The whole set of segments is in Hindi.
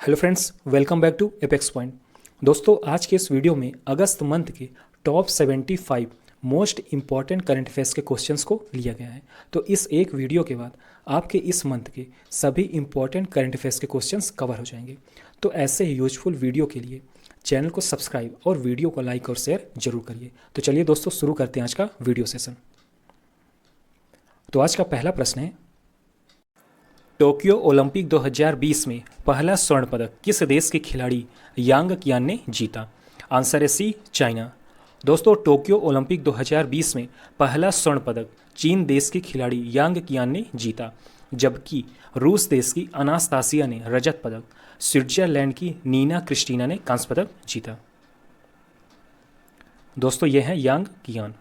Hello friends, welcome back to Apex Point. दोस्तों, आज के इस वीडियो में अगस्त मंथ के top 75 most important current affairs के क्वेश्चंस को लिया गया है। तो इस एक वीडियो के बाद आपके इस मंथ के सभी इंपॉर्टेंट करंट अफेयर्स के क्वेश्चंस कवर हो जाएंगे। तो ऐसे ही यूजफुल वीडियो के लिए चैनल को सब्सक्राइब और वीडियो को लाइक और शेयर जरूर करिए। तो चलिए दोस्तों, शुरू करते हैं आज का वीडियो सेशन। तो आज का पहला प्रश्न है, टोक्यो ओलंपिक 2020 में पहला स्वर्ण पदक किस देश के खिलाड़ी यांग कियान ने जीता? आंसर है सी, चाइना। दोस्तों, टोक्यो ओलंपिक 2020 में पहला स्वर्ण पदक चीन देश के खिलाड़ी यांग कियान ने जीता, जबकि रूस देश की अनास्तासिया ने रजत पदक, स्विट्जरलैंड की नीना क्रिस्टीना ने कांस्य पदक जीता। दोस्तों, यह है यांग कियान।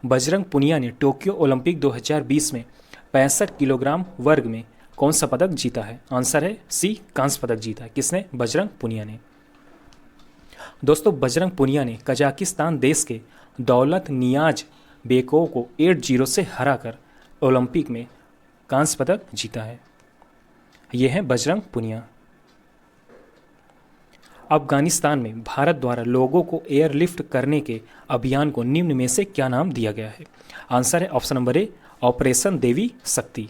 बजरंग पुनिया ने टोक्यो ओलंपिक 2020 में 65 किलोग्राम वर्ग में कौन सा पदक जीता है? आंसर है सी, कांस्य पदक जीता है। किसने? बजरंग पुनिया ने। दोस्तों, बजरंग पुनिया ने कजाकिस्तान देश के दौलत नियाज बेकोव को 8-0 से हराकर ओलंपिक में कांस्य पदक जीता है। यह है बजरंग पुनिया। अफगानिस्तान में भारत द्वारा लोगों को एयरलिफ्ट करने के अभियान को निम्न में से क्या नाम दिया गया है? आंसर है ऑप्शन नंबर ए, ऑपरेशन देवी शक्ति।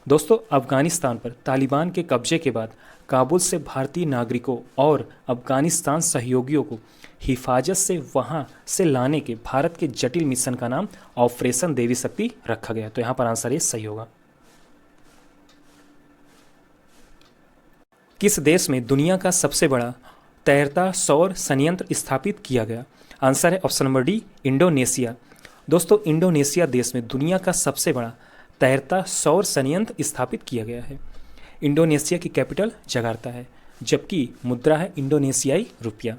दोस्तों, अफगानिस्तान पर तालिबान के कब्जे के बाद काबुल से भारतीय नागरिकों और अफगानिस्तान सहयोगियों को हिफाजत से वहां से लाने के भारत के जटिल मिशन का नाम ऑपरेशन देवी शक्ति रखा गया। तो यहां पर आंसर ए सही होगा। किस देश में दुनिया का सबसे बड़ा तैरता सौर संयंत्र स्थापित किया गया? आंसर है ऑप्शन नंबर डी, इंडोनेशिया। दोस्तों, इंडोनेशिया देश में दुनिया का सबसे बड़ा तैरता सौर संयंत्र स्थापित किया गया है। इंडोनेशिया की कैपिटल जकार्ता है, जबकि मुद्रा है इंडोनेशियाई रुपया।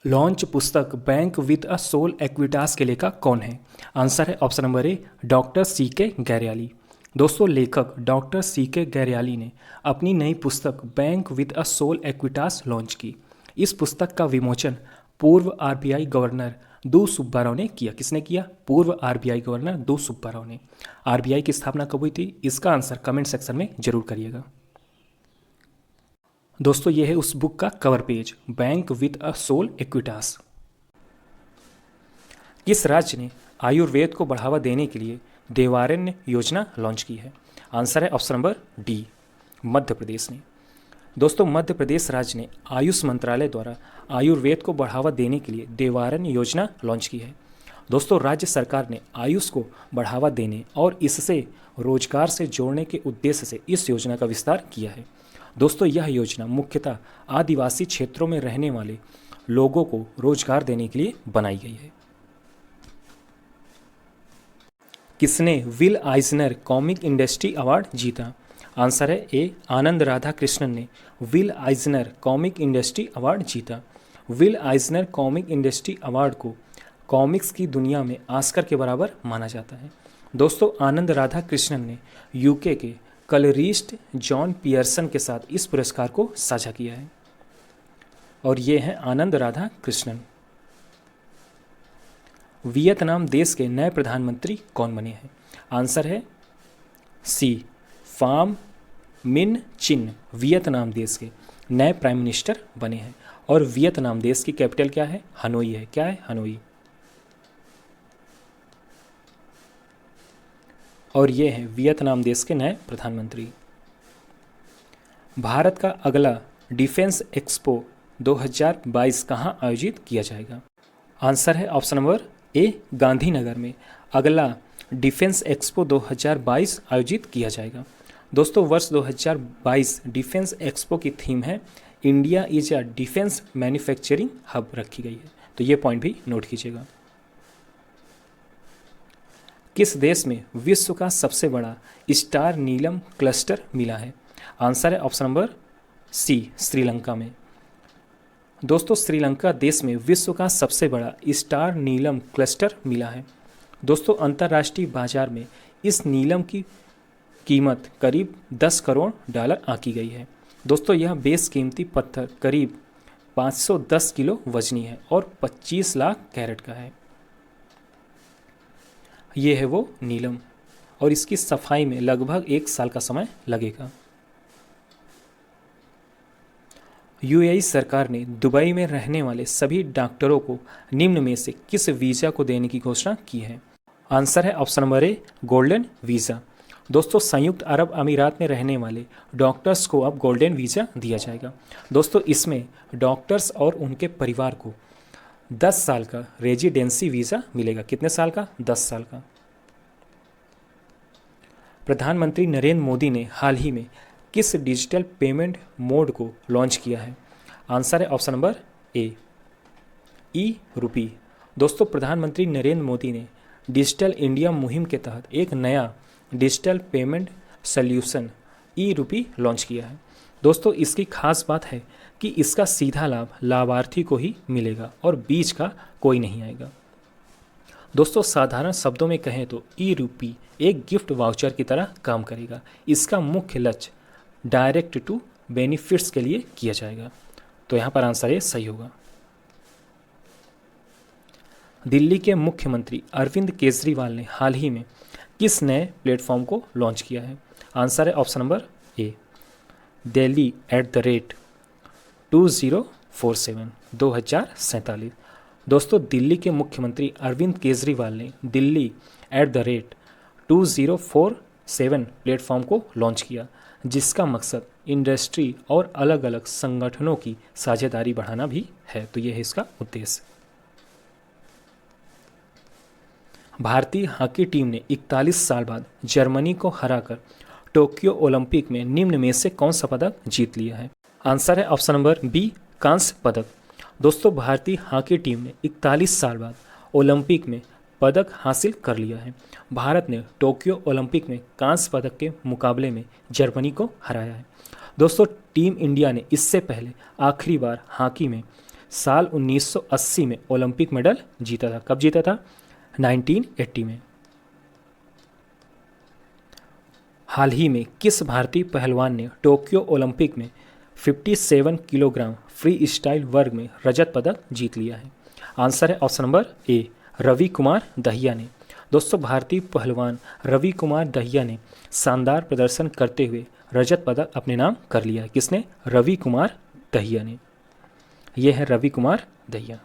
लॉन्च पुस्तक bank with a soul Equitas के लेखक कौन है? आंसर है option number A, doctor C K गैरयाली। दोस्तों, लेखक डॉक्टर सी के गैरयाली ने अपनी नई पुस्तक bank with a soul Equitas launch की। इस पुस्तक का विमोचन पूर्व आरबीआई गवर्नर दु सुब्बाराव ने किया। किसने किया? पूर्व आरबीआई गवर्नर दु सुब्बाराव ने। आरबीआई की स्थापना कब हुई थी? इसका आंसर कमेंट सेक्शन में जरूर करिएगा। दोस्तों, यह है उस बुक का cover page, bank with a soul Equitas. किस राज्य ने आयुर्वेद को बढ़ावा देने के लिए देवारण्य योजना लॉन्च की है? आंसर है option number D, Madhya Pradesh ने। दोस्तों, मध्य प्रदेश राज्य ने आयुष मंत्रालय द्वारा आयुर्वेद को बढ़ावा देने के लिए देवारण्य योजना लॉन्च की है। दोस्तों, राज्य सरकार ने आयुष को बढ़ावा देने और इससे रोजगार से जोड़ने के उद्देश्य से इस योजना का विस्तार किया है। दोस्तों, यह योजना मुख्यतः आदिवासी क्षेत्रों में रहने वाले लोगों को रोजगार देने के लिए बनाई गई है। किसने विल आइजनर कॉमिक इंडस्ट्री अवार्ड जीता? आंसर है ए, आनंद राधा कृष्णन ने विल आइजनर कॉमिक इंडस्ट्री अवार्ड जीता। विल आइजनर कॉमिक इंडस्ट्री अवार्ड को कॉमिक्स की दुनिया में ऑस्कर के बराबर माना जाता है। दोस्तों, आनंद राधा कृष्णन ने यूके के कलरिस्ट जॉन पियर्सन के साथ इस पुरस्कार को साझा किया है, और ये हैं आनंद राधा कृष्णन। वियतनाम देश के नए प्रधानमंत्री कौन बने हैं? आंसर है सी, फाम मिन चिन वियतनाम देश के नए प्राइम मिनिस्टर बने हैं। और वियतनाम देश की कैपिटल क्या है? हनोई है। क्या है? हनोई। और ये हैं वियतनाम देश के नए प्रधानमंत्री। भारत का अगला डिफेंस एक्सपो 2022 कहाँ आयोजित किया जाएगा? आंसर है ऑप्शन नंबर ए, गांधीनगर में अगला डिफेंस एक्सपो 2022 आयोजित किया जाएगा। दोस्तों, वर्ष 2022 डिफेंस एक्सपो की थीम है India is a defence manufacturing hub रखी गई है। तो ये पॉइंट भी नोट कीजिएगा। किस देश में विश्व का सबसे बड़ा स्टार नीलम क्लस्टर मिला है? आंसर है ऑप्शन नंबर सी, श्रीलंका में। दोस्तों, श्रीलंका देश में विश्व का सबसे बड़ा स्टार नीलम क्लस्टर मिला है। दोस्तों, अंतर्राष्ट्रीय बाजार में इस नीलम की कीमत करीब 10 करोड़ डॉलर आंकी गई है। दोस्तों, यह बेस कीमती पत्थर करीब 510 किलो वजनी है और 25 लाख कैरेट का है। ये है वो नीलम। और इसकी सफाई में लगभग 1 साल का समय लगेगा। यूएई सरकार ने दुबई में रहने वाले सभी डॉक्टरों को निम्न में से किस वीज़ा को देने की घोषणा की है? आंसर है ऑप्शन नंबर ए, गोल्डन वीज़ा। दोस्तों, संयुक्त अरब अमीरात में रहने वाले डॉक्टर्स को अब गोल्डन वीज़ा दिया जाएगा। दोस्तों, इसमें डॉक्टर्स और उनके परिवार को 10 साल का रेजिडेंसी वीज़ा मिलेगा। कितने साल का? 10 साल का। प्रधानमंत्री नरेंद्र मोदी ने हाल ही में किस डिजिटल पेमेंट मोड को लॉन्च किया है? आंसर है ऑप्शन नंबर ए, ई रुपी। दोस्तों, प्रधानमंत्री नरेंद्र मोदी ने डिजिटल इंडिया मुहिम के तहत एक नया डिजिटल पेमेंट सॉल्यूशन ई रुपी लॉन्च किया है। दोस्तों, इसकी खास बात है कि इसका सीधा लाभ लाभार्थी को ही मिलेगा और बीच का कोई नहीं आएगा। दोस्तों, साधारण शब्दों में कहें तो ई रुपी एक गिफ्ट वाउचर की तरह काम करेगा। इसका मुख्य लक्ष्य डायरेक्ट टू बेनिफिट्स के लिए किया जाएगा। तो यहाँ पर आंसर ये सही होगा। दिल्ली के मुख्यमंत्री अरविंद केजरीवाल ने हाल ही में किस नए प्लेटफॉर्म को लॉन्च किया है? आंसर है ऑप्शन नंबर ए, Delhi@2047 दोस्तों, दिल्ली के मुख्यमंत्री अरविंद केजरीवाल ने Delhi@2047 प्लेटफॉर्म को लॉन्च किया, जिसका मकसद इंडस्ट्री और अलग अलग संगठनों की साझेदारी बढ़ाना भी है। तो यह है इसका उद्देश्य। भारतीय हॉकी टीम ने 41 साल बाद जर्मनी को हराकर टोक्यो ओलंपिक में निम्न में से कौन सा पदक जीत लिया है? आंसर है ऑप्शन नंबर बी, कांस्य पदक। दोस्तों, भारतीय हॉकी टीम ने 41 साल बाद ओलंपिक में पदक हासिल कर लिया है। भारत ने टोक्यो ओलंपिक में कांस्य पदक के मुकाबले में जर्मनी को हराया है। दोस्तों, टीम इंडिया ने इससे पहले आखिरी बार हॉकी में साल 1980 में ओलंपिक मेडल जीता था। कब जीता था? 1980 में। हाल ही में किस भारतीय पहलवान ने टोक्यो ओलंपिक में 57 किलोग्राम फ्री स्टाइल वर्ग में रजत पदक जीत लिया है? आंसर है option number A, Ravi Kumar Dahiya ने। दोस्तों, भारतीय पहलवान रवि कुमार दहिया ने शानदार प्रदर्शन करते हुए रजत पदक अपने नाम कर लिया है। किसने? रवि कुमार दहिया ने। यह है रवि कुमार दहिया।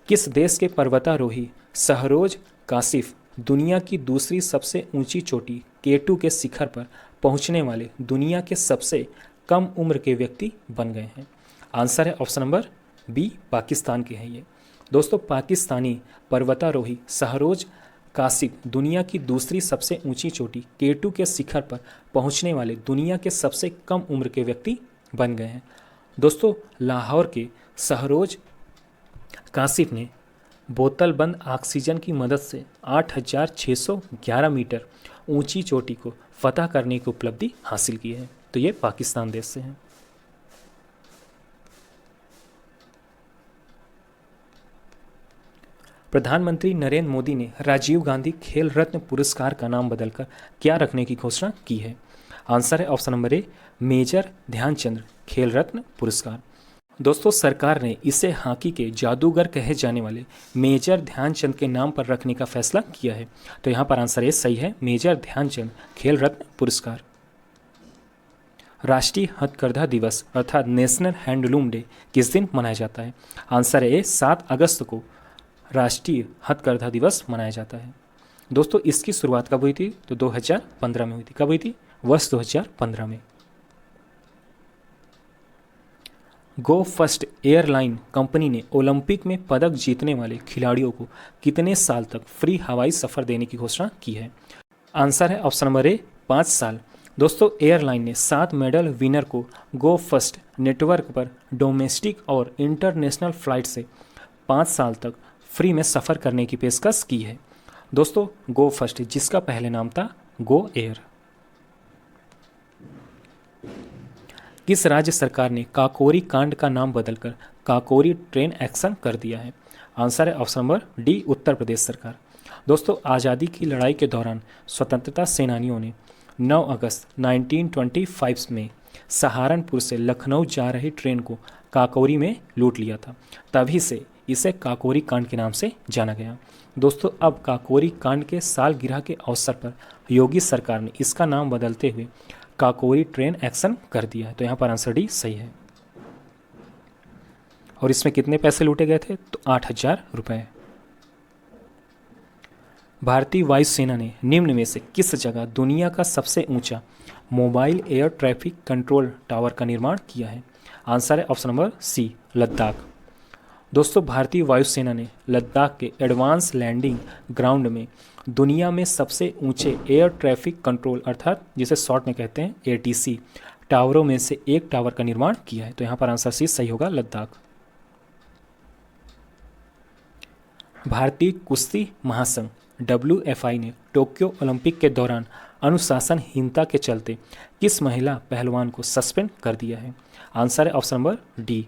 किस देश के पर्वतारोही शहरोज काशिफ दुनिया की दूसरी सबसे ऊंची चोटी K2 के शिखर पर पहुंचने वाले दुनिया के सबसे कम उम्र के व्यक्ति बन गए हैं? आंसर है ऑप्शन नंबर बी, पाकिस्तान के हैं ये। दोस्तों, पाकिस्तानी पर्वतारोही शहरोज काशिफ दुनिया की दूसरी सबसे ऊंची चोटी K2 के शिखर पर पहुंचने वाले दुनिया के सबसे कम उम्र के व्यक्ति बन गए हैं। दोस्तों, लाहौर के शहरोज काशिफ ने बोतलबंद ऑक्सीजन की मदद से 8,611 मीटर ऊंची चोटी को फतह करने की उपलब्धि हासिल की है। तो ये पाकिस्तान देश से हैं। प्रधानमंत्री नरेंद्र मोदी ने राजीव गांधी खेल रत्न पुरस्कार का नाम बदलकर क्या रखने की घोषणा की है? आंसर है option number A, major Dhyan Chand Khel Ratna पुरस्कार। दोस्तों, सरकार ने इसे हॉकी के जादूगर कहे जाने वाले मेजर ध्यानचंद के नाम पर रखने का फैसला किया है। तो यहाँ पर आंसर ए सही है, मेजर ध्यानचंद खेल रत्न पुरस्कार। राष्ट्रीय हथकरघा दिवस अर्थात नेशनल हैंडलूम डे किस दिन मनाया जाता है? आंसर है ए, 7 अगस्त को राष्ट्रीय हथकरघा दिवस मनाया जाता है। दोस्तों, इसकी शुरुआत कब हुई थी? तो 2015 में हुई थी। कब हुई थी? वर्ष 2015 में। गो फर्स्ट एयरलाइन कंपनी ने ओलंपिक में पदक जीतने वाले खिलाड़ियों को कितने साल तक फ्री हवाई सफ़र देने की घोषणा की है? आंसर है ऑप्शन नंबर ए, 5 साल। दोस्तों, एयरलाइन ने 7 मेडल विनर को गो फर्स्ट नेटवर्क पर डोमेस्टिक और इंटरनेशनल फ्लाइट से 5 साल तक फ्री में सफ़र करने की पेशकश की है। दोस्तों, गो फर्स्ट जिसका पहले नाम था गो एयर। किस राज्य सरकार ने काकोरी कांड का नाम बदलकर काकोरी ट्रेन एक्शन कर दिया है? आंसर है option number D, Uttar Pradesh सरकार। दोस्तों, आज़ादी की लड़ाई के दौरान स्वतंत्रता सेनानियों ने 9 अगस्त 1925 में सहारनपुर से लखनऊ जा रही ट्रेन को काकोरी में लूट लिया था। तभी से इसे काकोरी कांड के नाम से जाना गया। दोस्तों अब काकोरी कांड के सालगिरह के अवसर पर योगी सरकार ने इसका नाम बदलते हुए काकोरी ट्रेन एक्शन कर दिया है। तो यहाँ पर आंसर डी सही है। और इसमें कितने पैसे लूटे गए थे? तो 8,000 रुपये। भारतीय वायुसेना ने निम्न में से किस जगह दुनिया का सबसे ऊंचा mobile air traffic control tower का निर्माण किया है? आंसर है ऑप्शन नंबर सी, लद्दाख। दोस्तों भारतीय वायुसेना ने लद्दाख के एडवांस लैंडिंग ग्राउंड में दुनिया में सबसे ऊंचे एयर ट्रैफिक कंट्रोल अर्थात जिसे शॉर्ट में कहते हैं एटीसी टावरों में से एक टावर का निर्माण किया है। तो यहाँ पर आंसर सी सही होगा, लद्दाख। भारतीय कुश्ती महासंघ WFI ने टोक्यो ओलंपिक के दौरान अनुशासनहीनता के चलते किस महिला पहलवान को सस्पेंड कर दिया है? आंसर है option number D,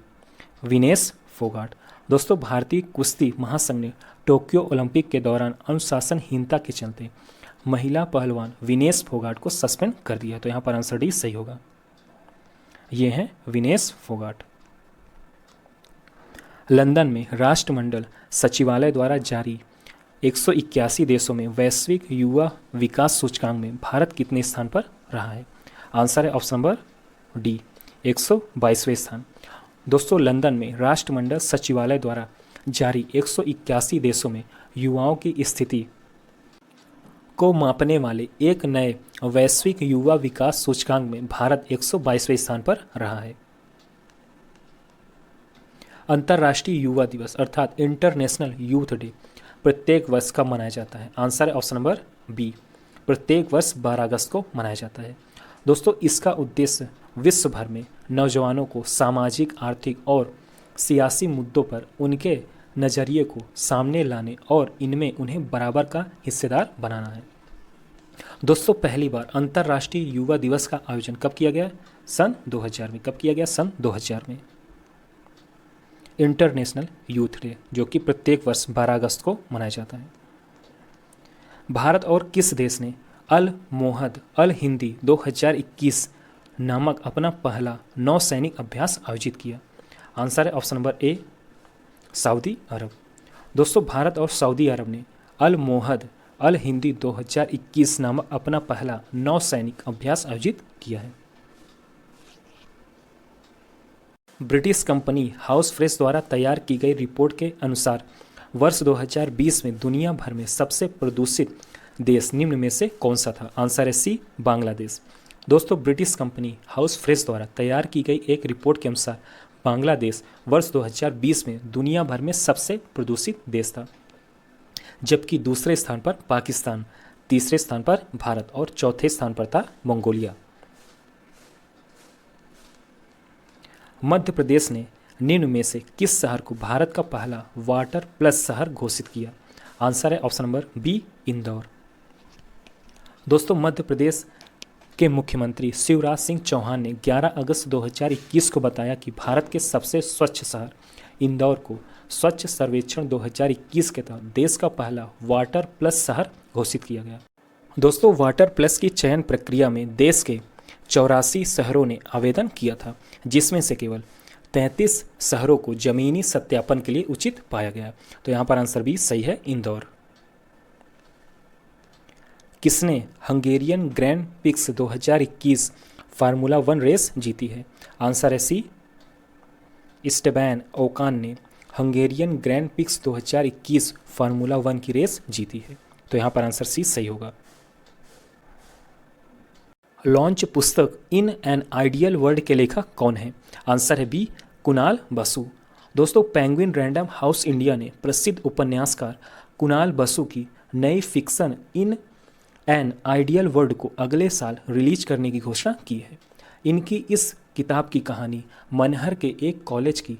Vinesh Phogat. दोस्तों भारतीय कुश्ती महासंघ ने टोक्यो ओलंपिक के दौरान अनुशासनहीनता के चलते महिला पहलवान विनेश फोगाट को सस्पेंड कर दिया। तो यहाँ पर आंसर डी सही होगा, ये हैं विनेश फोगाट। लंदन में राष्ट्रमंडल सचिवालय द्वारा जारी 181 देशों में वैश्विक युवा विकास सूचकांक में भारत कितने स्थान पर रहा है? आंसर है ऑप्शन नंबर डी, 122वें स्थान। दोस्तों लंदन में राष्ट्रमंडल सचिवालय द्वारा जारी 181 देशों में युवाओं की स्थिति को मापने वाले एक नए वैश्विक युवा विकास सूचकांक में भारत 122वें स्थान पर रहा है। अंतर्राष्ट्रीय युवा दिवस अर्थात इंटरनेशनल यूथ डे प्रत्येक वर्ष कब मनाया जाता है? आंसर है ऑप्शन नंबर बी, प्रत्येक वर्ष 12 अगस्त को मनाया जाता है। दोस्तों इसका उद्देश्य विश्व भर में नौजवानों को सामाजिक, आर्थिक और सियासी मुद्दों पर उनके नज़रिए को सामने लाने और इनमें उन्हें बराबर का हिस्सेदार बनाना है। दोस्तों पहली बार अंतर्राष्ट्रीय युवा दिवस का आयोजन कब किया गया? सन 2000 में। कब किया गया? सन 2000 में। इंटरनेशनल यूथ डे जो कि प्रत्येक वर्ष 12 अगस्त को मनाया जाता है। भारत और किस देश ने अल मोहद अल हिंदी 2021 नामक अपना पहला नौसैनिक अभ्यास आयोजित किया? आंसर है ऑप्शन नंबर ए, सऊदी अरब। दोस्तों भारत और सऊदी अरब ने अल मोहद अल हिंदी 2021 नामक अपना पहला नौसैनिक अभ्यास आयोजित किया है। ब्रिटिश कंपनी हाउस फ्रेश द्वारा तैयार की गई रिपोर्ट के अनुसार वर्ष 2020 में दुनिया भर में सबसे प्रदूषित देश निम्न में से कौन सा था? आंसर है सी, बांग्लादेश। दोस्तों ब्रिटिश कंपनी हाउस फ्रेश द्वारा तैयार की गई एक रिपोर्ट के अनुसार बांग्लादेश वर्ष 2020 में दुनिया भर में सबसे प्रदूषित देश था, जबकि दूसरे स्थान पर पाकिस्तान, तीसरे स्थान पर भारत और चौथे स्थान पर था मंगोलिया। मध्य प्रदेश ने निम्न में से किस शहर को भारत का पहला वाटर प्लस शहर घोषित किया? आंसर है ऑप्शन नंबर बी, इंदौर। दोस्तों मध्य प्रदेश के मुख्यमंत्री शिवराज सिंह चौहान ने 11 अगस्त 2021 को बताया कि भारत के सबसे स्वच्छ शहर इंदौर को स्वच्छ सर्वेक्षण 2021 के तहत देश का पहला वाटर प्लस शहर घोषित किया गया। दोस्तों वाटर प्लस की चयन प्रक्रिया में देश के 84 शहरों ने आवेदन किया था, जिसमें से केवल 33 शहरों को जमीनी सत्यापन के लिए उचित पाया गया। तो यहाँ पर आंसर भी सही है, इंदौर। किसने Hungarian grand prix 2021 formula 1 race जीती है? आंसर है सी, स्टेबान ओकान ने हंगेरियन ग्रैंड पिक्स 2021 फार्मूला 1 की रेस जीती है। तो यहाँ पर आंसर सी सही होगा। लॉन्च पुस्तक इन एन आइडियल वर्ल्ड के लेखक कौन है? आंसर है बी, कुणाल बसु। दोस्तों पेंगुइन रैंडम हाउस इंडिया ने प्रसिद्ध उपन्यासकार कुणाल बसु की नई fiction in an ideal world को अगले साल रिलीज करने की घोषणा की है। इनकी इस किताब की कहानी मनहर के एक कॉलेज की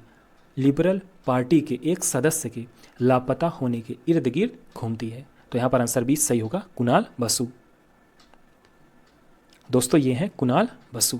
लिबरल पार्टी के एक सदस्य के लापता होने के इर्द गिर्द घूमती है। तो यहाँ पर आंसर भी सही होगा, कुणाल बसु। दोस्तों ये हैं कुणाल बसु।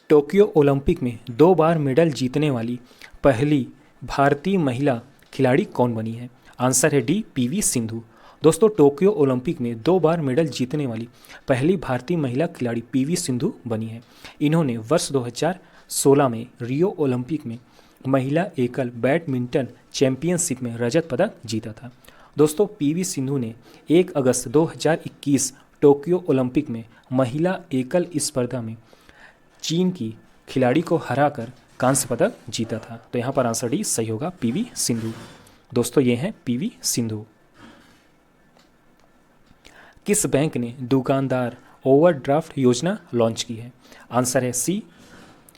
टोक्यो ओलंपिक में 2 बार मेडल जीतने वाली पहली भारतीय महिला खिलाड़ी कौन बनी है? आंसर है डी, PV सिंधु। दोस्तों टोक्यो ओलंपिक में 2 बार मेडल जीतने वाली पहली भारतीय महिला खिलाड़ी PV सिंधु बनी है। इन्होंने वर्ष 2016 में रियो ओलंपिक में महिला एकल बैडमिंटन चैंपियनशिप में रजत पदक जीता था? दोस्तों पीवी सिंधु ने 1 अगस्त 2021 टोक्यो ओलंपिक में महिला एकल स्पर्धा में चीन की खिलाड़ी को हराकर कांस्य पदक जीता था। तो यहाँ पर आंसर डी सही होगा, पीवी सिंधु। दोस्तों ये हैं पीवी सिंधु। किस बैंक ने दुकानदार ओवरड्राफ्ट योजना लॉन्च की है? आंसर है सी,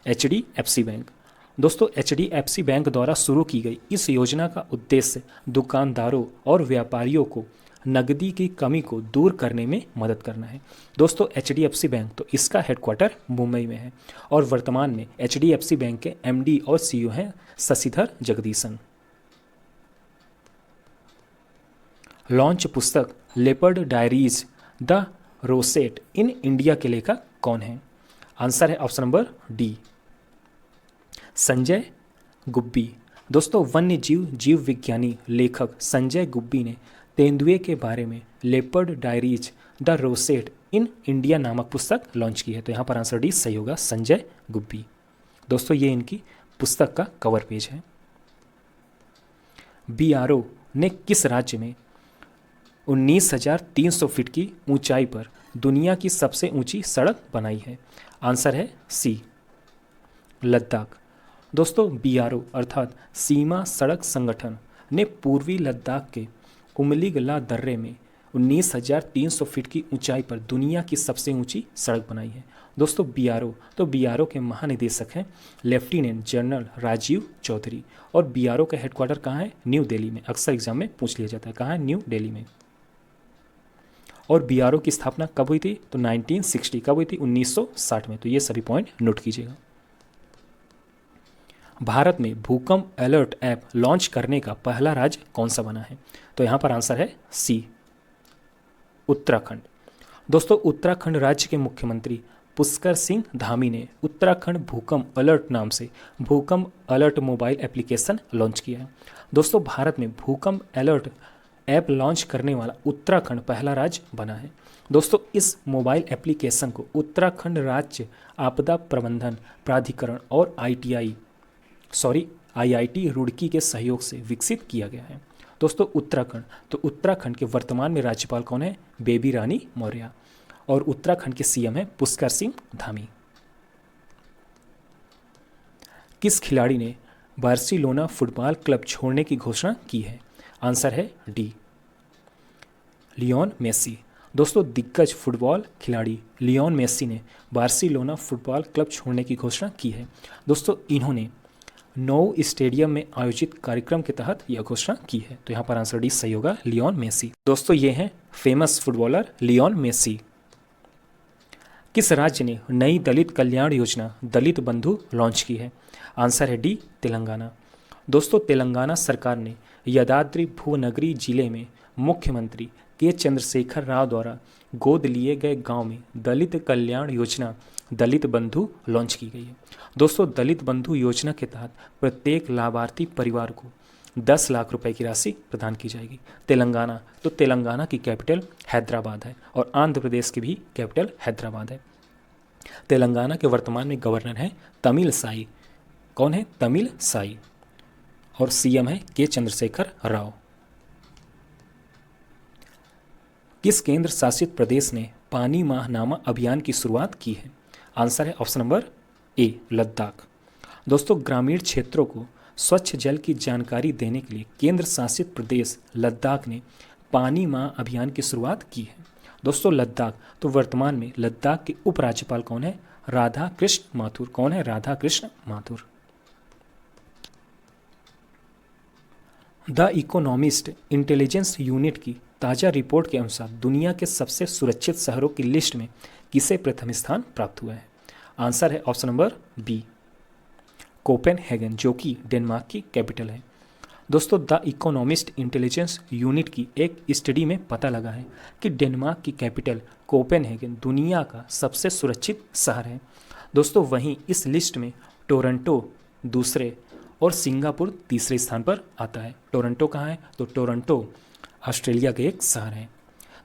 एचडीएफसी बैंक। दोस्तों एचडीएफसी बैंक द्वारा शुरू की गई इस योजना का उद्देश्य दुकानदारों और व्यापारियों को नकदी की कमी को दूर करने में मदद करना है। दोस्तों एचडीएफसी बैंक तो इसका हेडक्वार्टर मुंबई में है और वर्तमान में एचडीएफसी बैंक के एमडी और सीईओ हैं शशिधर जगदीशन। लॉन्च पुस्तक leopard diaries the rosette in India के लेखक कौन है? आंसर है option number D, Sanjay Gubbi. दोस्तों वन्य जीव विज्ञानी लेखक संजय गुब्बी ने तेंदुए के बारे में leopard diaries the rosette in India नामक पुस्तक लॉन्च की है। तो यहाँ पर आंसर डी सही होगा, संजय गुब्बी। दोस्तों ये इनकी पुस्तक का कवर पेज है। बीआरओ ने किस राज्य में 19,300 फीट की ऊंचाई पर दुनिया की सबसे ऊंची सड़क बनाई है? आंसर है सी, लद्दाख। दोस्तों बीआरओ अर्थात सीमा सड़क संगठन ने पूर्वी लद्दाख के उमलीगला दर्रे में 19,300 फीट की ऊंचाई पर दुनिया की सबसे ऊंची सड़क बनाई है। दोस्तों बीआरओ के महानिदेशक हैं लेफ्टिनेंट जनरल राजीव चौधरी और बीआरओ का हेडक्वार्टर कहाँ है? न्यू दिल्ली में। अक्सर एग्जाम में पूछ लिया जाता है, कहाँ है? न्यू दिल्ली में। और बीआरओ की स्थापना कब हुई थी? तो 1960। कब हुई थी? 1960 में। तो ये सभी पॉइंट नोट कीजिएगा। भारत में भूकंप अलर्ट ऐप लॉन्च करने का पहला राज्य कौन सा बना है? तो यहाँ पर आंसर है सी, उत्तराखंड। दोस्तों उत्तराखंड राज्य के मुख्यमंत्री पुष्कर सिंह धामी ने उत्तराखंड भूकंप अलर्ट नाम से भूकंप अलर्ट मोबाइल एप्लीकेशन लॉन्च किया है। दोस्तों भारत में भूकंप अलर्ट ऐप लॉन्च करने वाला उत्तराखंड पहला राज्य बना है। दोस्तों इस मोबाइल एप्लीकेशन को उत्तराखंड राज्य आपदा प्रबंधन प्राधिकरण और आईआईटी रुड़की के सहयोग से विकसित किया गया है। दोस्तों उत्तराखंड के वर्तमान में राज्यपाल कौन है? बेबी रानी मौर्य। और उत्तराखंड के सीएम है पुष्कर सिंह धामी। किस खिलाड़ी ने बार्सिलोना फुटबॉल क्लब छोड़ने की घोषणा की है? आंसर है डी, लियोन मेसी। दोस्तों दिग्गज फुटबॉल खिलाड़ी लियोन मेसी ने बार्सिलोना फुटबॉल क्लब छोड़ने की घोषणा की है। दोस्तों इन्होंने नौ स्टेडियम में आयोजित कार्यक्रम के तहत यह घोषणा की है। तो यहाँ पर आंसर डी सही होगा, लियोन मेसी। दोस्तों ये हैं फेमस फुटबॉलर लियोन मेसी। किस राज्य ने नई दलित कल्याण योजना दलित बंधु लॉन्च की है? आंसर है डी, तेलंगाना। दोस्तों तेलंगाना सरकार ने यादाद्री भुवनगिरी जिले में मुख्यमंत्री के चंद्रशेखर राव द्वारा गोद लिए गए गांव में दलित कल्याण योजना दलित बंधु लॉन्च की गई है। दोस्तों दलित बंधु योजना के तहत प्रत्येक लाभार्थी परिवार को 10 लाख रुपए की राशि प्रदान की जाएगी। तेलंगाना की कैपिटल हैदराबाद है और आंध्र प्रदेश की भी कैपिटल हैदराबाद है। तेलंगाना के वर्तमान में गवर्नर हैं तमिल साई। कौन है? तमिल साई। और सीएम है के चंद्रशेखर राव। किस केंद्र शासित प्रदेश ने पानी माह नामा अभियान की शुरुआत की है? आंसर है ऑप्शन नंबर ए, लद्दाख। दोस्तों ग्रामीण क्षेत्रों को स्वच्छ जल की जानकारी देने के लिए केंद्र शासित प्रदेश लद्दाख ने पानी माह अभियान की शुरुआत की है। दोस्तों लद्दाख तो वर्तमान में लद्दाख के उपराज्यपाल कौन है? राधा कृष्ण माथुर। कौन है? Radha Krishna Mathur. The economist intelligence unit की ताज़ा रिपोर्ट के अनुसार दुनिया के सबसे सुरक्षित शहरों की लिस्ट में किसे प्रथम स्थान प्राप्त हुआ है? आंसर है ऑप्शन नंबर बी, कोपेनहेगन, जो कि डेनमार्क की कैपिटल है। दोस्तों द इकोनॉमिस्ट इंटेलिजेंस यूनिट की एक स्टडी में पता लगा है कि डेनमार्क की कैपिटल कोपेनहेगन दुनिया का सबसे सुरक्षित शहर है। दोस्तों वहीं इस लिस्ट में टोरंटो दूसरे और सिंगापुर तीसरे स्थान पर आता है। टोरंटो कहाँ है? तो टोरंटो ऑस्ट्रेलिया के एक शहर है।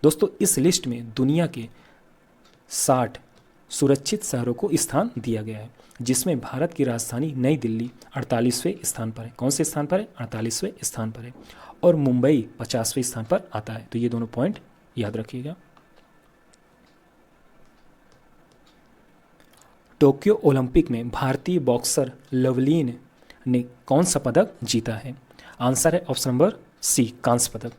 दोस्तों इस लिस्ट में दुनिया के 60 सुरक्षित शहरों को स्थान दिया गया है। जिसमें भारत की राजधानी नई दिल्ली 48वें स्थान पर है। कौन से स्थान पर है? 48वें स्थान पर है। और मुंबई 50वें स्थान पर आता है। तो ये दोनों पॉइंट याद रखिएगा। टोक्यो ओलंपिक में भारतीय बॉक्सर लवलीन ने कौन सा पदक जीता है? आंसर है ऑप्शन नंबर सी, कांस्य पदक।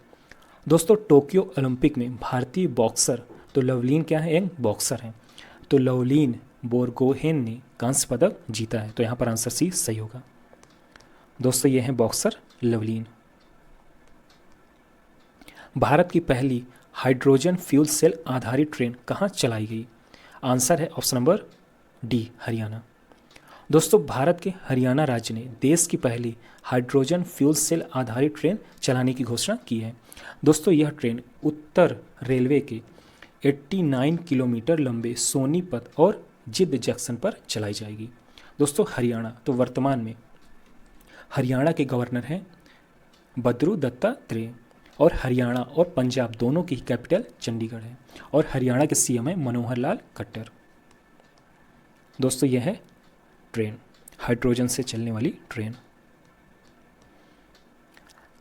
दोस्तों टोक्यो ओलंपिक में भारतीय बॉक्सर, तो लवलीन क्या है? एक बॉक्सर है। तो लवलीन बोरगोहेन ने कांस्य पदक जीता है। तो यहाँ पर आंसर सी सही होगा। दोस्तों ये है बॉक्सर लवलीन। भारत की पहली हाइड्रोजन फ्यूल सेल आधारित ट्रेन कहाँ चलाई गई? आंसर है ऑप्शन नंबर डी, हरियाणा। दोस्तों भारत के हरियाणा राज्य ने देश की पहली हाइड्रोजन फ्यूल सेल आधारित ट्रेन चलाने की घोषणा की है। दोस्तों यह ट्रेन उत्तर रेलवे के 89 किलोमीटर लंबे सोनीपत और जिद्द जंक्शन पर चलाई जाएगी। दोस्तों हरियाणा, तो वर्तमान में हरियाणा के गवर्नर हैं बंडारू दत्तात्रेय, और हरियाणा और पंजाब दोनों की कैपिटल चंडीगढ़ है, और हरियाणा के सीएम है मनोहर लाल खट्टर। दोस्तों यह है ट्रेन, हाइड्रोजन से चलने वाली ट्रेन।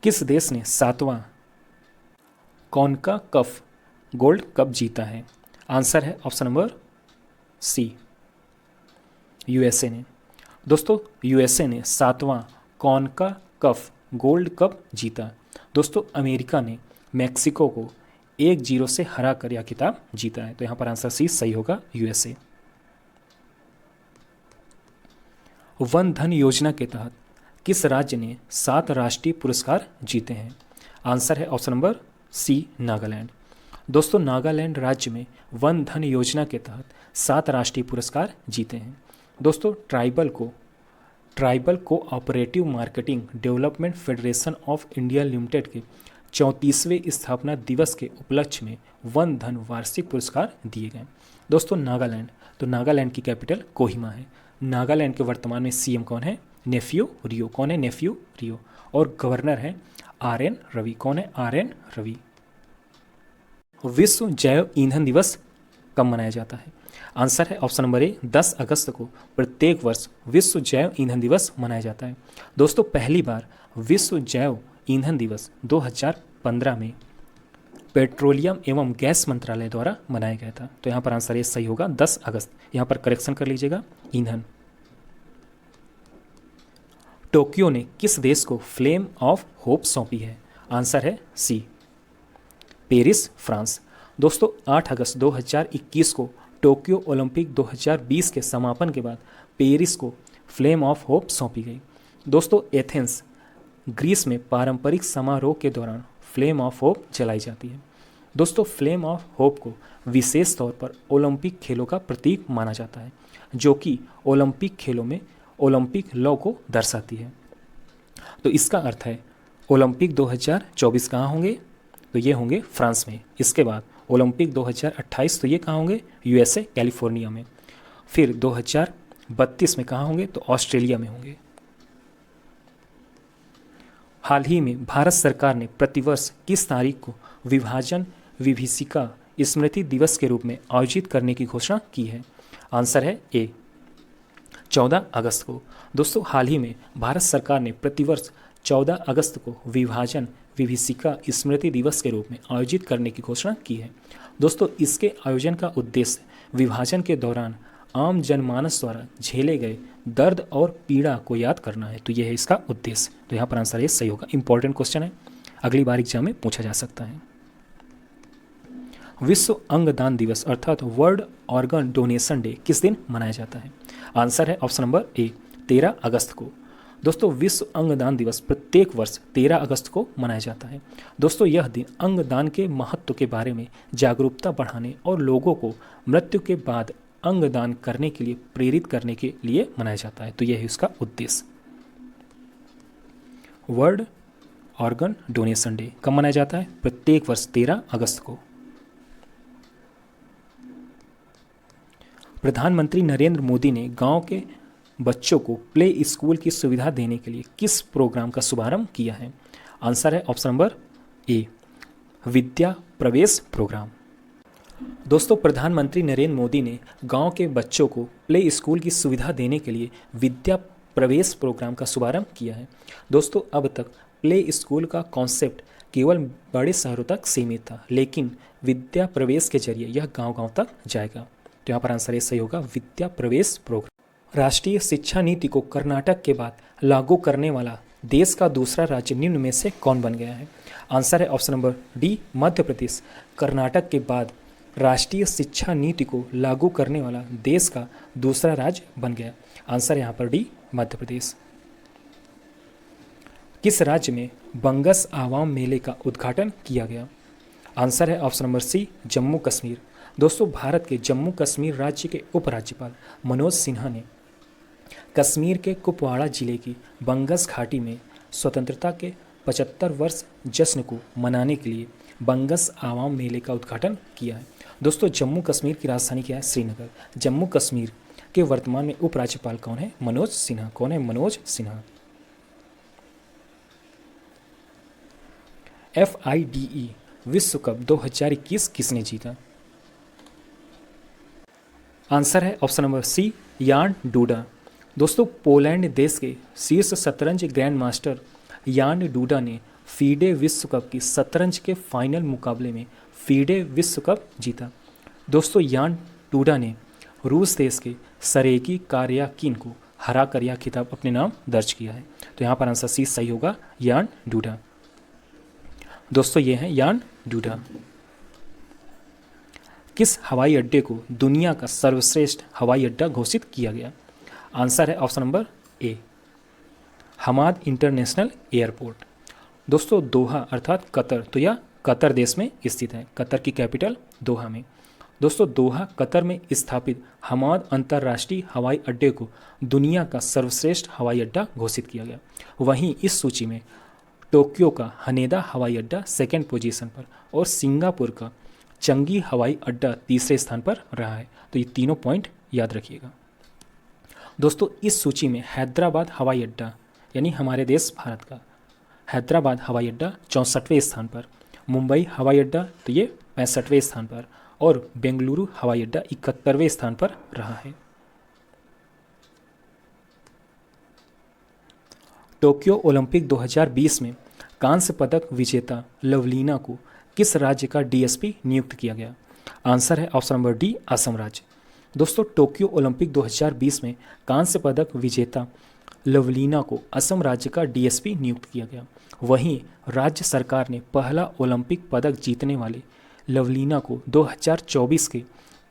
किस देश ने 7वां कॉन्काकफ गोल्ड कप जीता है? आंसर है ऑप्शन नंबर सी, यूएसए ने। दोस्तों यूएसए ने 7वां कॉन्काकफ गोल्ड कप जीता। दोस्तों अमेरिका ने मैक्सिको को 1-0 से हराकर यह खिताब जीता है। तो यहाँ पर आंसर सी सही होगा, यूएसए। वन धन योजना के तहत किस राज्य ने 7 राष्ट्रीय पुरस्कार जीते हैं? आंसर है ऑप्शन नंबर सी, नागालैंड। दोस्तों नागालैंड राज्य में वन धन योजना के तहत 7 राष्ट्रीय पुरस्कार जीते हैं। दोस्तों tribal cooperative marketing development federation of India limited के 34वें स्थापना दिवस के उपलक्ष्य में वन धन वार्षिक पुरस्कार दिए गए। दोस्तों नागालैंड, तो नागालैंड की कैपिटल कोहिमा है। नागालैंड के वर्तमान में सीएम कौन है? नेफ्यू रियो। कौन है? नेफ्यू रियो। और गवर्नर है आर.एन. रवि। कौन है? आर.एन. रवि। विश्व जैव ईंधन दिवस कब मनाया जाता है? आंसर है ऑप्शन नंबर ए, 10 अगस्त को प्रत्येक वर्ष विश्व जैव ईंधन दिवस मनाया जाता है। दोस्तों पहली बार विश्व जैव ईंधन दिवस 2015 में पेट्रोलियम एवं गैस मंत्रालय द्वारा मनाया गया था। तो यहाँ पर आंसर ये सही होगा, 10 अगस्त। यहाँ पर करेक्शन कर लीजिएगा, ईंधन। टोक्यो ने किस देश को फ्लेम ऑफ होप सौंपी है? आंसर है सी, पेरिस, फ्रांस। दोस्तों 8 अगस्त 2021 को टोक्यो ओलंपिक 2020 के समापन के बाद पेरिस को फ्लेम ऑफ होप सौंपी गई। दोस्तों एथेंस, ग्रीस में पारंपरिक समारोह के दौरान फ्लेम ऑफ होप जलाई जाती है। दोस्तों फ्लेम ऑफ होप को विशेष तौर पर ओलंपिक खेलों का प्रतीक माना जाता है, जो कि ओलंपिक खेलों में ओलंपिक लौ को दर्शाती है। तो इसका अर्थ है ओलंपिक 2024 कहाँ होंगे? तो ये होंगे फ्रांस में। इसके बाद ओलंपिक 2028, तो ये कहाँ होंगे? यूएसए, कैलिफोर्निया में। फिर 2032 में कहाँ होंगे? तो ऑस्ट्रेलिया में होंगे। हाल ही में भारत सरकार ने प्रतिवर्ष किस तारीख को विभाजन विभीषिका स्मृति दिवस के रूप में आयोजित करने की घोषणा की है? आंसर है ए, 14 अगस्त को। दोस्तों हाल ही में भारत सरकार ने प्रतिवर्ष 14 अगस्त को विभाजन विभीषिका स्मृति दिवस के रूप में आयोजित करने की घोषणा की है। दोस्तों इसके आयोजन का उद्देश्य विभाजन के दौरान आम जनमानस द्वारा झेले गए दर्द और पीड़ा को याद करना है। तो यह है इसका उद्देश्य। तो यहाँ पर आंसर ये सही होगा। इंपॉर्टेंट क्वेश्चन है, अगली बार एग्जाम में पूछा जा सकता है। विश्व अंगदान दिवस अर्थात वर्ल्ड ऑर्गन डोनेशन डे किस दिन मनाया जाता है? आंसर है ऑप्शन नंबर ए, 13 अगस्त को। दोस्तों विश्व अंगदान दिवस प्रत्येक वर्ष 13 अगस्त को मनाया जाता है। दोस्तों यह दिन अंगदान के महत्व के बारे में जागरूकता बढ़ाने और लोगों को मृत्यु के बाद अंगदान करने के लिए प्रेरित करने के लिए मनाया जाता है। तो यह है इसका उद्देश्य। वर्ल्ड ऑर्गन डोनेशन डे कब मनाया जाता है? प्रत्येक वर्ष 13 अगस्त को। प्रधानमंत्री नरेंद्र मोदी ने गांव के बच्चों को प्ले स्कूल की सुविधा देने के लिए किस प्रोग्राम का शुभारंभ किया है? आंसर है ऑप्शन नंबर ए, विद्या प्रवेश प्रोग्राम। दोस्तों, प्रधानमंत्री नरेंद्र मोदी ने गांव के बच्चों को प्ले स्कूल की सुविधा देने के लिए विद्या प्रवेश प्रोग्राम का शुभारंभ किया है। दोस्तों, अब तक प्ले स्कूल का कॉन्सेप्ट केवल बड़े शहरों तक सीमित था, लेकिन विद्या प्रवेश के जरिए यह गांव-गांव तक जाएगा। तो यहाँ पर आंसर ये सही होगा, विद्या प्रवेश प्रोग्राम। राष्ट्रीय शिक्षा नीति को कर्नाटक के बाद लागू करने वाला देश का दूसरा राज्य निम्न में से कौन बन गया है? आंसर है option number D, Madhya Pradesh. Karnataka के बाद राष्ट्रीय शिक्षा नीति को लागू करने वाला देश का दूसरा राज्य बन गया। आंसर यहाँ पर डी, मध्य प्रदेश। किस राज्य में बंगस आवाम मेले का उद्घाटन किया गया? आंसर है option number C, Jammu Kashmir. दोस्तों, भारत के जम्मू कश्मीर राज्य के उपराज्यपाल मनोज सिन्हा ने कश्मीर के कुपवाड़ा जिले की बंगस घाटी में स्वतंत्रता के 75 वर्ष जश्न को मनाने के लिए बंगस आवाम मेले का उद्घाटन किया है। दोस्तों, जम्मू कश्मीर की राजधानी क्या है? श्रीनगर। जम्मू कश्मीर के वर्तमान में उपराज्यपाल कौन है? मनोज सिन्हा। कौन है? मनोज सिन्हा। FIDE विश्व कप 2021 किसने जीता? आंसर है ऑप्शन नंबर सी, यान डूडा। दोस्तों, पोलैंड देश के शीर्ष शतरंज ग्रैंड मास्टर यान डूडा ने फीडे विश्व कप की शतरंज के फाइनल मुकाबले में फीडे विश्व कप जीता। दोस्तों, यान डूडा ने रूस देश के सरेगी कार्याकिन को हराकर यह खिताब अपने नाम दर्ज किया है। तो यहाँ पर आंसर सी सही होगा, यान डूडा। दोस्तों, ये हैं यान डूडा। किस हवाई अड्डे को दुनिया का सर्वश्रेष्ठ हवाई अड्डा घोषित किया गया? आंसर है option number A, Hamad international airport. दोस्तों, दोहा अर्थात कतर, तो यह कतर देश में स्थित है। कतर की कैपिटल दोहा में। दोस्तों, दोहा कतर में स्थापित हमाद अंतर्राष्ट्रीय हवाई अड्डे को दुनिया का सर्वश्रेष्ठ हवाई अड्डा घोषित किया गया। वहीं इस सूची में टोक्यो का हनेदा हवाई अड्डा सेकेंड पोजीशन पर और सिंगापुर का चंगी हवाई अड्डा तीसरे स्थान पर रहा है। तो ये तीनों पॉइंट याद रखिएगा। दोस्तों, इस सूची में हैदराबाद हवाई अड्डा यानी हमारे देश भारत का हैदराबाद हवाई अड्डा 64वें स्थान पर, मुंबई हवाई अड्डा तो ये 65वें स्थान पर और बेंगलुरु हवाई अड्डा 71वें स्थान पर रहा है। टोक्यो ओलंपिक 2020 में कांस्य पदक विजेता लवलीना को किस राज्य का DSP नियुक्त किया गया? आंसर है ऑप्शन नंबर डी, असम राज्य। दोस्तों, टोक्यो ओलंपिक 2020 में कांस्य पदक विजेता लवलीना को असम राज्य का DSP नियुक्त किया गया। वहीं राज्य सरकार ने पहला ओलंपिक पदक जीतने वाले लवलीना को 2024 के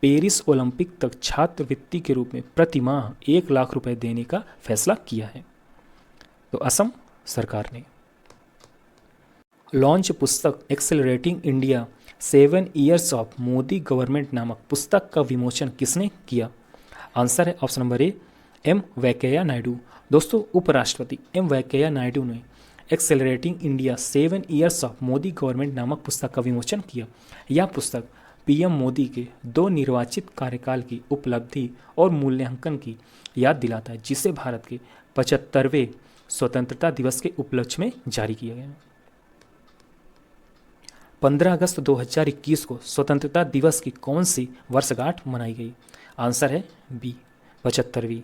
पेरिस ओलंपिक तक छात्रवृत्ति के रूप में प्रति माह 1 लाख रुपए देने का फैसला किया है। तो असम सरकार ने। लॉन्च पुस्तक accelerating India 7 years of Modi government नामक पुस्तक का विमोचन किसने किया? आंसर है option number A, M Venkaiah Naidu. दोस्तों, उपराष्ट्रपति एम वेंकैया नायडू ने accelerating India 7 years of Modi government नामक पुस्तक का विमोचन किया। यह पुस्तक PM मोदी के 2 निर्वाचित कार्यकाल की उपलब्धि और मूल्यांकन की याद दिलाता है, जिसे भारत के 75वें स्वतंत्रता दिवस के उपलक्ष्य में जारी किया गया। 15 अगस्त 2021 को स्वतंत्रता दिवस की कौन सी वर्षगांठ मनाई गई? आंसर है बी, 75वीं।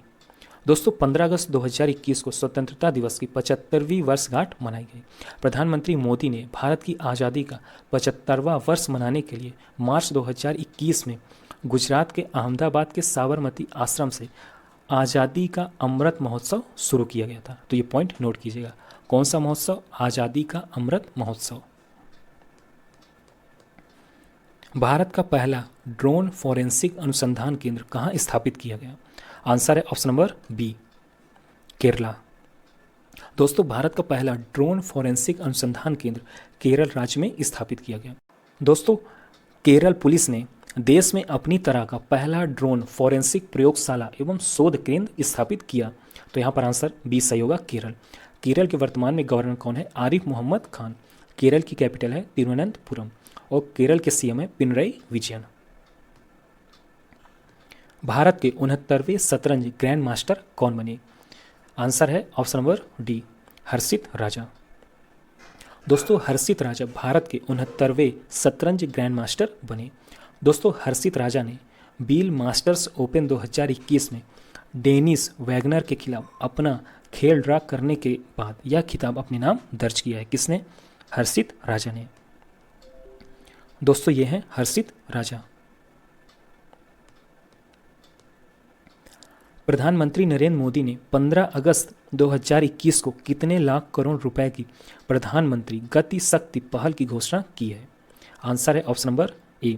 दोस्तों, 15 अगस्त 2021 को स्वतंत्रता दिवस की 75वीं वर्षगांठ मनाई गई। प्रधानमंत्री मोदी ने भारत की आज़ादी का 75वां वर्ष मनाने के लिए मार्च 2021 में गुजरात के अहमदाबाद के साबरमती आश्रम से आज़ादी का अमृत महोत्सव शुरू किया गया था। तो ये पॉइंट नोट कीजिएगा। कौन सा महोत्सव? आज़ादी का अमृत महोत्सव। भारत का पहला ड्रोन फॉरेंसिक अनुसंधान केंद्र कहाँ स्थापित किया गया? आंसर है ऑप्शन नंबर बी, केरला। दोस्तों, भारत का पहला ड्रोन फॉरेंसिक अनुसंधान केंद्र केरल राज्य में स्थापित किया गया। दोस्तों, केरल पुलिस ने देश में अपनी तरह का पहला ड्रोन फॉरेंसिक प्रयोगशाला एवं शोध केंद्र स्थापित किया। तो यहाँ पर आंसर बी सही होगा, केरल। केरल के वर्तमान में गवर्नर कौन है? आरिफ मोहम्मद खान। केरल की कैपिटल है तिरुवनंतपुरम और केरल के CM है पिनरई विजयन। भारत के 69वें शतरंज ग्रैंड मास्टर कौन बने? आंसर है ऑप्शन नंबर डी, हर्षित राजा। दोस्तों, हर्षित राजा भारत के 69वें शतरंज ग्रैंड मास्टर बने। दोस्तों हर्षित राजा ने बील मास्टर्स ओपन 2021 में डेनिस वैगनर के खिलाफ अपना खेल ड्रा करने के बाद यह खिताब अपने नाम दर्ज किया है। किसने? हर्षित राजा ने। दोस्तों ये हैं हर्षित राजा। प्रधानमंत्री नरेंद्र मोदी ने 15 अगस्त 2021 को कितने लाख करोड़ रुपए की प्रधानमंत्री गति शक्ति पहल की घोषणा की है? आंसर है ऑप्शन नंबर ए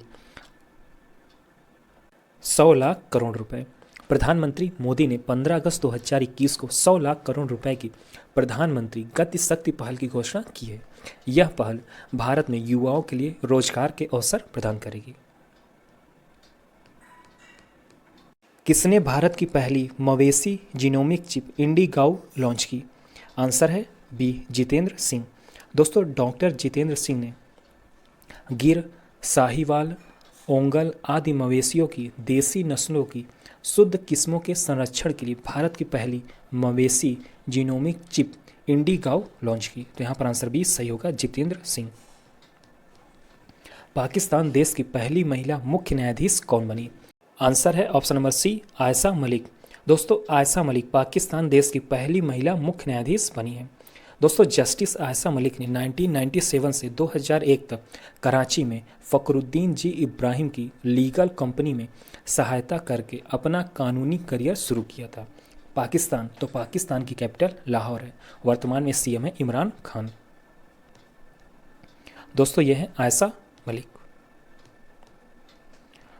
100 लाख करोड़ रुपए। प्रधानमंत्री मोदी ने 15 अगस्त 2021 को 100 लाख करोड़ रुपए की प्रधानमंत्री गति शक्ति पहल की घोषणा की है। यह पहल भारत में युवाओं के लिए रोजगार के अवसर प्रदान करेगी। किसने भारत की पहली मवेशी जीनोमिक चिप इंडिगाउ लॉन्च की? आंसर है बी जितेंद्र सिंह। दोस्तों डॉक्टर जितेंद्र सिंह ने गिर, साहिवाल, ओंगल आदि मवेशियों की देसी नस्लों की शुद्ध किस्मों के संरक्षण के लिए भारत की पहली मवेशी जीनोमिक चिप इंडिगाउ लॉन्च की। तो यहाँ पर आंसर बी सही होगा, जितेंद्र सिंह। पाकिस्तान देश की पहली महिला मुख्य न्यायाधीश कौन बनी? आंसर है option number C Ayesha Malik. दोस्तों आयशा मलिक पाकिस्तान देश की पहली महिला मुख्य न्यायाधीश बनी है। दोस्तों जस्टिस आयशा मलिक ने 1997 से 2001 तक कराची में फ़खरुद्दीन जी इब्राहिम की लीगल कंपनी में सहायता करके अपना कानूनी करियर शुरू किया था। पाकिस्तान की कैपिटल लाहौर है। वर्तमान में सीएम है इमरान खान। दोस्तों यह है आयशा मलिक।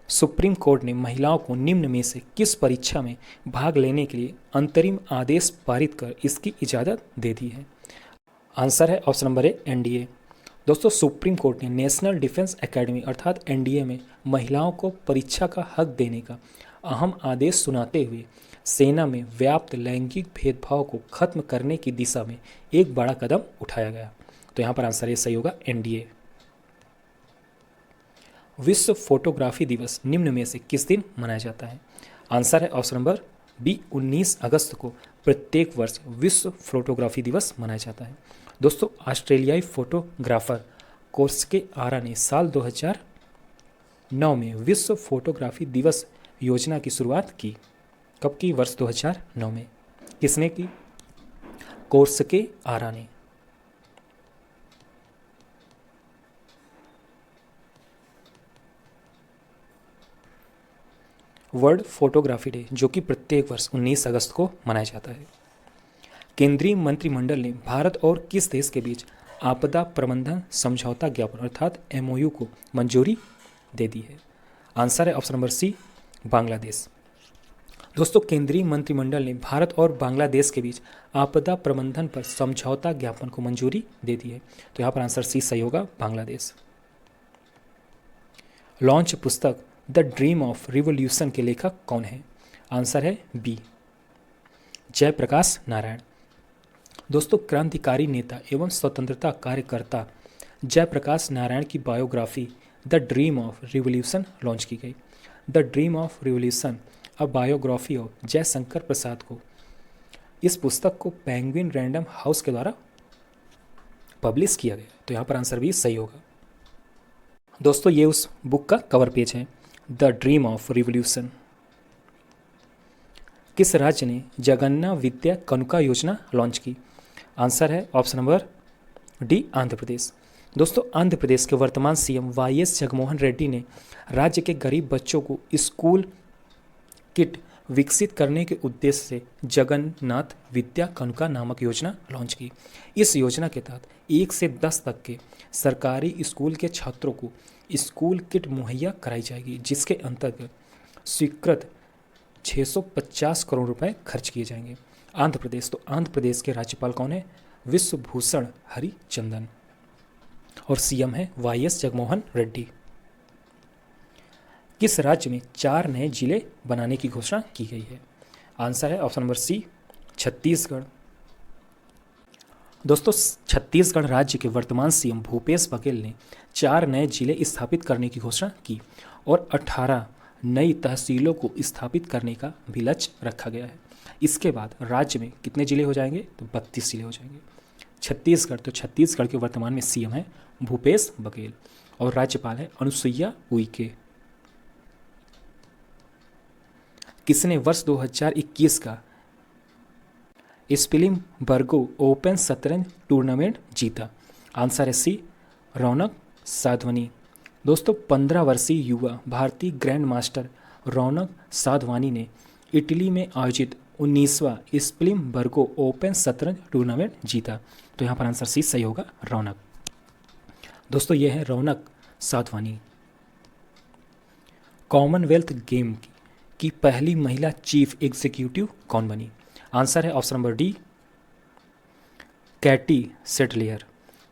सुप्रीम कोर्ट ने महिलाओं को निम्न में से किस परीक्षा में भाग लेने के लिए अंतरिम आदेश पारित कर इसकी इजाज़त दे दी है? आंसर है ऑप्शन नंबर ए एनडीए। दोस्तों सुप्रीम कोर्ट ने नेशनल डिफेंस एकेडमी अर्थात एनडीए में महिलाओं को परीक्षा का हक देने का अहम आदेश सुनाते हुए सेना में व्याप्त लैंगिक भेदभाव को खत्म करने की दिशा में एक बड़ा कदम उठाया गया। तो यहाँ पर आंसर ये सही होगा, एनडीए। विश्व फोटोग्राफी दिवस निम्न में से किस दिन मनाया जाता है? आंसर है ऑप्शन नंबर बी 19 अगस्त को प्रत्येक वर्ष विश्व फोटोग्राफी दिवस मनाया जाता है। दोस्तों ऑस्ट्रेलियाई फोटोग्राफर कोर्सके आरा ने साल 2009 में विश्व फोटोग्राफी दिवस योजना की शुरुआत की। कब की? वर्ष 2009 में। किसने की? कोर्सके आरा ने। वर्ल्ड फोटोग्राफी डे जो कि प्रत्येक वर्ष 19 अगस्त को मनाया जाता है। केंद्रीय मंत्रिमंडल ने भारत और किस देश के बीच आपदा प्रबंधन समझौता ज्ञापन अर्थात एमओयू को मंजूरी दे दी है? आंसर है ऑप्शन नंबर सी बांग्लादेश। दोस्तों केंद्रीय मंत्रिमंडल ने भारत और बांग्लादेश के बीच आपदा प्रबंधन पर समझौता ज्ञापन को मंजूरी दे दी है। तो यहाँ पर आंसर सी सही होगा, बांग्लादेश। लॉन्च पुस्तक द ड्रीम ऑफ रिवॉल्यूशन के लेखक कौन है? आंसर है बी जयप्रकाश नारायण। दोस्तों क्रांतिकारी नेता एवं स्वतंत्रता कार्यकर्ता जयप्रकाश नारायण की biography the dream of revolution launch की गई। The dream of revolution a biography of Jaishankar Prasad को इस पुस्तक को पेंगुइन रैंडम हाउस के द्वारा पब्लिश किया गया। तो यहाँ पर आंसर भी सही होगा। दोस्तों ये उस बुक का कवर पेज है, द ड्रीम ऑफ रिवॉल्यूशन। किस राज्य ने जगन्ना विद्या कनुका योजना लॉन्च की? आंसर है option number D Andhra Pradesh. दोस्तों आंध्र प्रदेश के वर्तमान सीएम वाईएस जगनमोहन रेड्डी ने राज्य के गरीब बच्चों को स्कूल किट विकसित करने के उद्देश्य से जगन्नाथ विद्या कनुका नामक योजना लॉन्च की। इस योजना के तहत 1 से 10 तक के सरकारी स्कूल के छात्रों को स्कूल किट मुहैया कराई जाएगी, जिसके अंतर्गत स्वीकृत 650 करोड़ रुपए खर्च किए जाएंगे। आंध्र प्रदेश, तो आंध्र प्रदेश के राज्यपाल कौन है? विश्वभूषण हरिचंदन। और सीएम है वाईएस जगनमोहन रेड्डी। किस राज्य में 4 नए जिले बनाने की घोषणा की गई है? आंसर है ऑप्शन नंबर सी छत्तीसगढ़। दोस्तों छत्तीसगढ़ राज्य के वर्तमान सीएम भूपेश बघेल ने 4 नए जिले स्थापित करने की घोषणा की और 18 नई तहसीलों को स्थापित करने का भी लक्ष्य रखा गया है। इसके बाद राज्य में कितने जिले हो जाएंगे? तो 32 जिले हो जाएंगे। छत्तीसगढ़, तो छत्तीसगढ़ के वर्तमान में सीएम है भूपेश बघेल और राज्यपाल है अनुसुईया उइके। किसने वर्ष 2021 का स्पिलिंगबर्गो ओपन शतरंज टूर्नामेंट जीता? आंसर है सी, रौनक साधवानी। दोस्तों 15 वर्षीय युवा भारतीय ग्रैंड मास्टर रौनक साधवानी ने इटली में आयोजित 19वां स्पिलिंगबर्गो ओपन शतरंज टूर्नामेंट जीता। तो यहाँ पर आंसर सी सही होगा, रौनक। दोस्तों ये है रौनक साधवानी। कॉमनवेल्थ गेम की पहली महिला चीफ एग्जीक्यूटिव कौन बनी? आंसर है ऑप्शन नंबर डी, कैटी सेटलियर।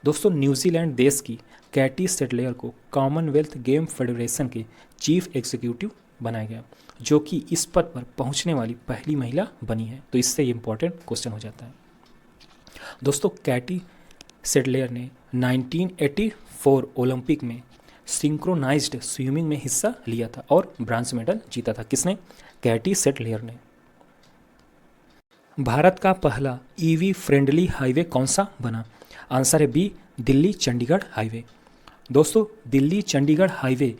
दोस्तों न्यूजीलैंड देश की कैटी सेटलियर को कॉमनवेल्थ गेम फेडरेशन के चीफ एग्जीक्यूटिव बनाया गया, जो कि इस पद पर पहुंचने वाली पहली महिला बनी है। तो इससे ये इंपॉर्टेंट क्वेश्चन हो जाता है। दोस्तों कैटी सेटलियर ने 1984 ओलंपिक में सिंक्रोनाइज्ड स्विमिंग में हिस्सा लिया था और ब्रांज मेडल जीता था। किसने? कैटी सेटलियर ने। भारत का पहला ईवी फ्रेंडली हाईवे कौन सा बना? आंसर है बी, दिल्ली चंडीगढ़ हाईवे। दोस्तों दिल्ली चंडीगढ़ हाईवे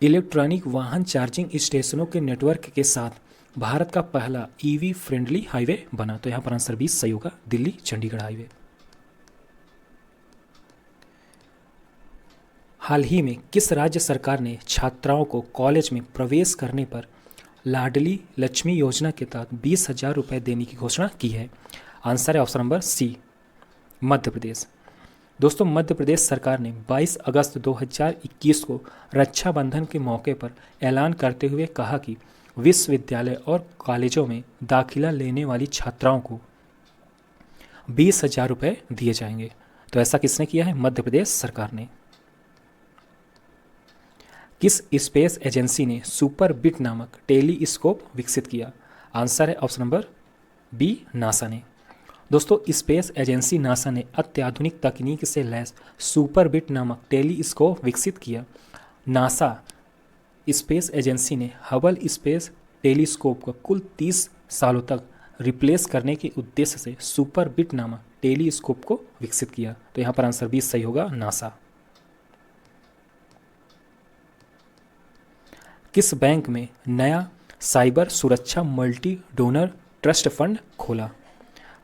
इलेक्ट्रॉनिक वाहन चार्जिंग स्टेशनों के नेटवर्क के साथ भारत का पहला ईवी फ्रेंडली हाईवे बना। तो यहाँ पर आंसर बी सही होगा, दिल्ली चंडीगढ़ हाईवे। हाल ही में किस राज्य सरकार ने छात्राओं को कॉलेज में प्रवेश करने पर लाडली लक्ष्मी योजना के तहत 20,000 रुपये देने की घोषणा की है? आंसर है ऑप्शन नंबर सी, मध्य प्रदेश। दोस्तों मध्य प्रदेश सरकार ने 22 अगस्त 2021 को रक्षाबंधन के मौके पर ऐलान करते हुए कहा कि विश्वविद्यालय और कॉलेजों में दाखिला लेने वाली छात्राओं को 20,000 रुपये दिए जाएंगे। तो ऐसा किसने किया है? मध्य प्रदेश सरकार ने। किस स्पेस एजेंसी ने सुपर बिट नामक टेलीस्कोप विकसित किया? आंसर है ऑप्शन नंबर बी, नासा ने। दोस्तों स्पेस एजेंसी नासा ने अत्याधुनिक तकनीक से लैस सुपर बिट नामक टेलीस्कोप विकसित किया। नासा स्पेस एजेंसी ने हबल स्पेस टेलीस्कोप को कुल 30 सालों तक रिप्लेस करने के उद्देश्य से सुपर बिट नामक टेलीस्कोप को विकसित किया। तो यहाँ पर आंसर बी सही होगा, नासा। किस बैंक में नया साइबर सुरक्षा मल्टी डोनर ट्रस्ट फंड खोला?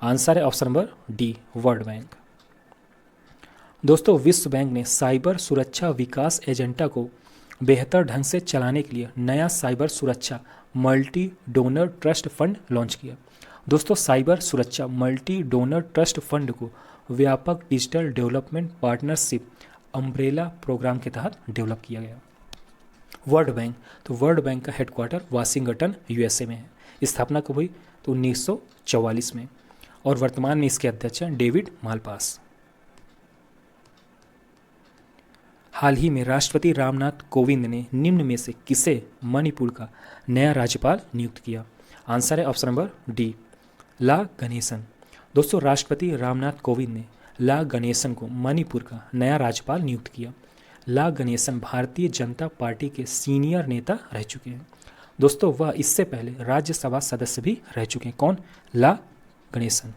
आंसर है option number D, world bank. दोस्तों विश्व बैंक ने साइबर सुरक्षा विकास एजेंडा को बेहतर ढंग से चलाने के लिए नया साइबर सुरक्षा multi donor trust fund launch किया। दोस्तों साइबर सुरक्षा मल्टी डोनर ट्रस्ट फंड को व्यापक digital development partnership umbrella programme के तहत डेवलप किया गया। वर्ल्ड बैंक, तो वर्ल्ड बैंक का हेडक्वार्टर वाशिंगटन यूएसए में है। स्थापना कब हुई? तो 1944 में, और वर्तमान में इसके अध्यक्ष हैं डेविड मालपास। हाल ही में राष्ट्रपति रामनाथ कोविंद ने निम्न में से किसे मणिपुर का नया राज्यपाल नियुक्त किया? आंसर है ऑप्शन नंबर डी, ला गणेशन। दोस्तों राष्ट्रपति रामनाथ कोविंद ने ला गणेशन को मणिपुर का नया राज्यपाल नियुक्त किया। ला गणेशन भारतीय जनता पार्टी के सीनियर नेता रह चुके हैं। दोस्तों वह इससे पहले राज्यसभा सदस्य भी रह चुके हैं। कौन? ला गणेशन।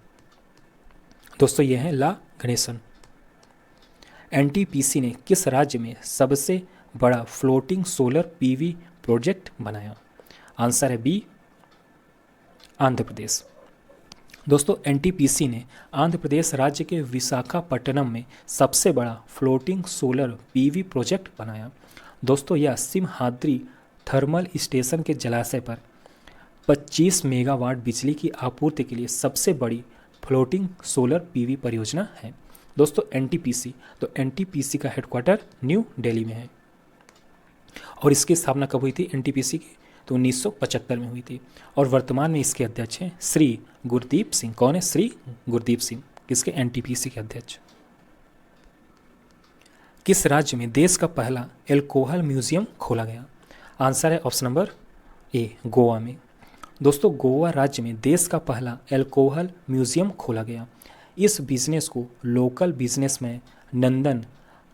दोस्तों ये हैं ला गणेशन। एनटीपीसी ने किस राज्य में सबसे बड़ा फ्लोटिंग सोलर पीवी प्रोजेक्ट बनाया? आंसर है बी, आंध्र प्रदेश। दोस्तों एनटीपीसी ने आंध्र प्रदेश राज्य के विशाखापट्टनम में सबसे बड़ा फ्लोटिंग सोलर पीवी प्रोजेक्ट बनाया। दोस्तों यह सिमहाद्री थर्मल स्टेशन के जलाशय पर 25 मेगावाट बिजली की आपूर्ति के लिए सबसे बड़ी फ्लोटिंग सोलर पीवी परियोजना है। दोस्तों एनटीपीसी, तो एनटीपीसी का हेडक्वार्टर न्यू दिल्ली में है। और इसकी स्थापना कब हुई थी एनटीपीसी की? तो 1975 में हुई थी। और वर्तमान में इसके अध्यक्ष हैं श्री गुरदीप सिंह। कौन है? श्री गुरदीप सिंह। किसके? एनटीपीसी के अध्यक्ष। किस राज्य में देश का पहला एल्कोहल म्यूजियम खोला गया? आंसर है ऑप्शन नंबर ए, गोवा में। दोस्तों गोवा राज्य में देश का पहला एल्कोहल म्यूजियम खोला गया। इस बिजनेस को लोकल बिजनेसमैन नंदन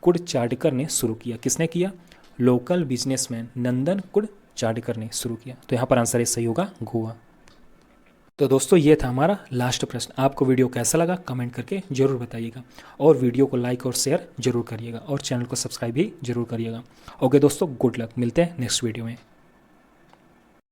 कुडचाडकर ने शुरू किया। किसने किया? लोकल बिजनेसमैन नंदन कुडचाडकर ने शुरू किया। तो यहाँ पर आंसर सही होगा, गोवा। तो दोस्तों ये था हमारा लास्ट प्रश्न। आपको वीडियो कैसा लगा कमेंट करके जरूर बताइएगा, और वीडियो को लाइक और शेयर जरूर करिएगा, और चैनल को सब्सक्राइब भी जरूर करिएगा। ओके दोस्तों, गुड लक। मिलते हैं नेक्स्ट वीडियो में।